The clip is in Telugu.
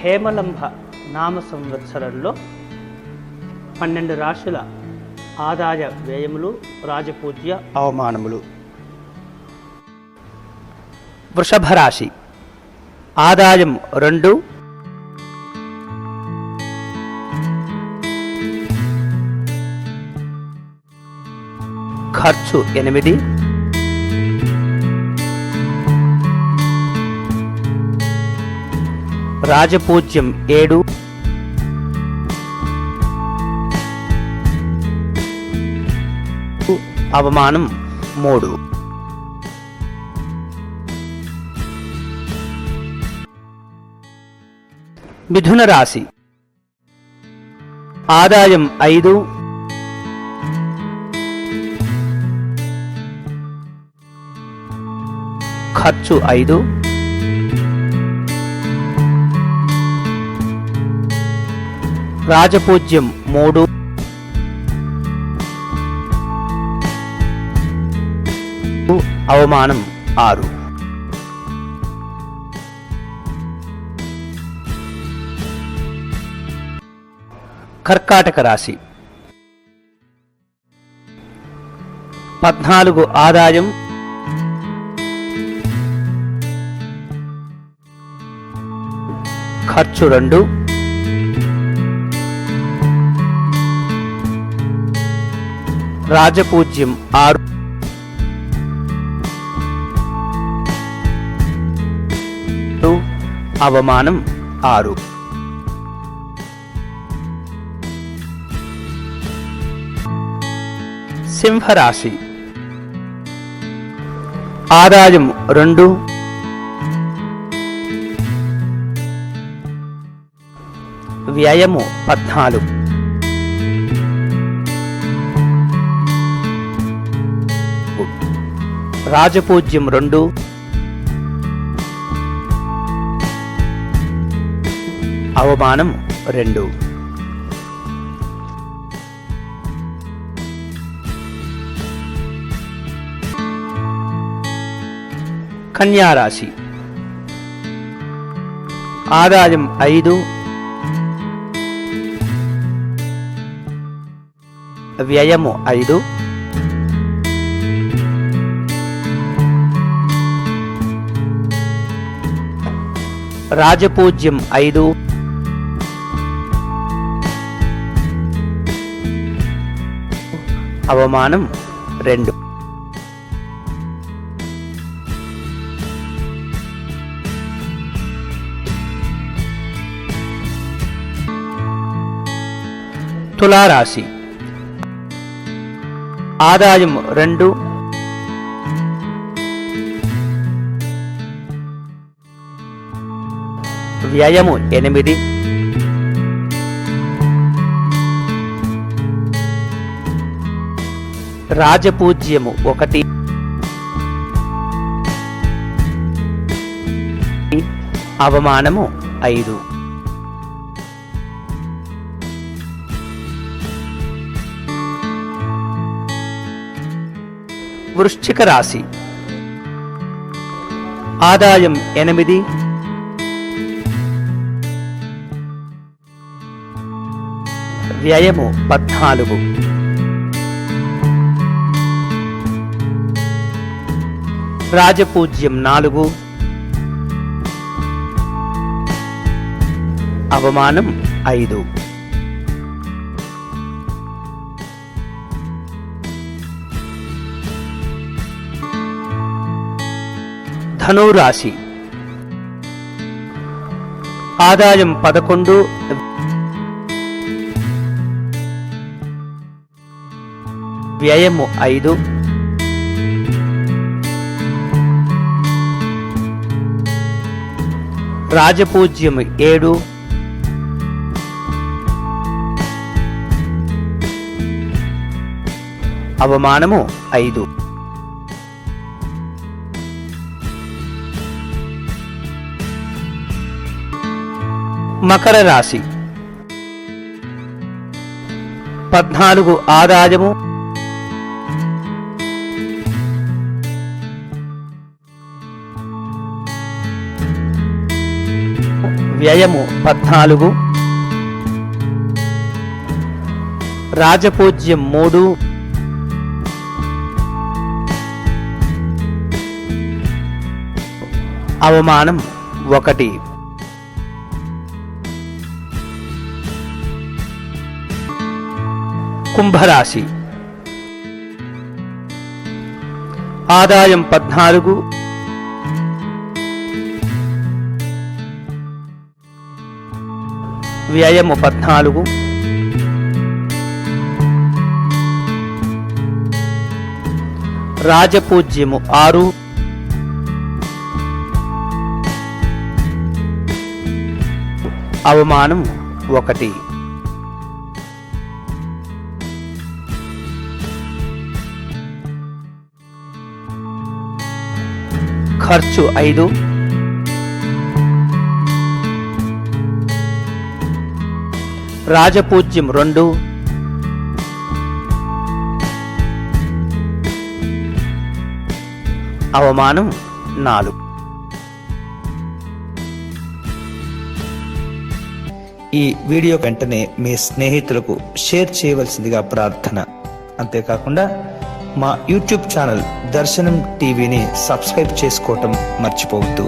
హేమలంభ నామ సంవత్సరంలో 12 రాశుల ఆదాయ వ్యయములు, రాజపూజ్య అవమానములు. వృషభ రాశి ఆదాయం 2, ఖర్చు 8, రాజపూజ్యం 7, అవమానం 3. మిథున రాశి ఆదాయం 5, ఖర్చు 5, రాజపూజ్యం 3, అవమానం 6. కర్కాటక రాశి 14 ఆదాయం, ఖర్చు 2, రాజపూజ్యం 6, అవమానం 6. సింహరాశి ఆదాయం 2, వ్యయము 14, రాజపూజ్యం 2, అవమానం 2. కన్యా రాశి ఆదాయం 5, వ్యయము 5, రాజపూజ్యం 5, అవమానం 2. తులారాశి ఆదాయం 2, వ్యయము 8, రాజపూజ్యము 1, అవమానము 5. వృశ్చిక రాశి ఆదాయం 8, వ్యయము 14, రాజపూజ్యం 4, అవమానం 5. ధనురాశి ఆదాయం 11, వ్యయము 5, రాజపూజ్యం 7, అవమానము 5. మకర రాశి 14 ఆదాయము, వ్యయము 14, రాజపూజ్యం 3, అవమానం 1. కుంభరాశి ఆదాయం 14, వ్యయము 14, రాజపూజ్యము 6, అవమానం 1. ఖర్చు 5, రాజపూజ్యం 2, అవమానం 4. ఈ వీడియో వెంటనే మీ స్నేహితులకు షేర్ చేయవలసిందిగా ప్రార్థన. అంతేకాకుండా మా యూట్యూబ్ ఛానల్ దర్శనం టీవీని సబ్స్క్రైబ్ చేసుకోవటం మర్చిపోవద్దు.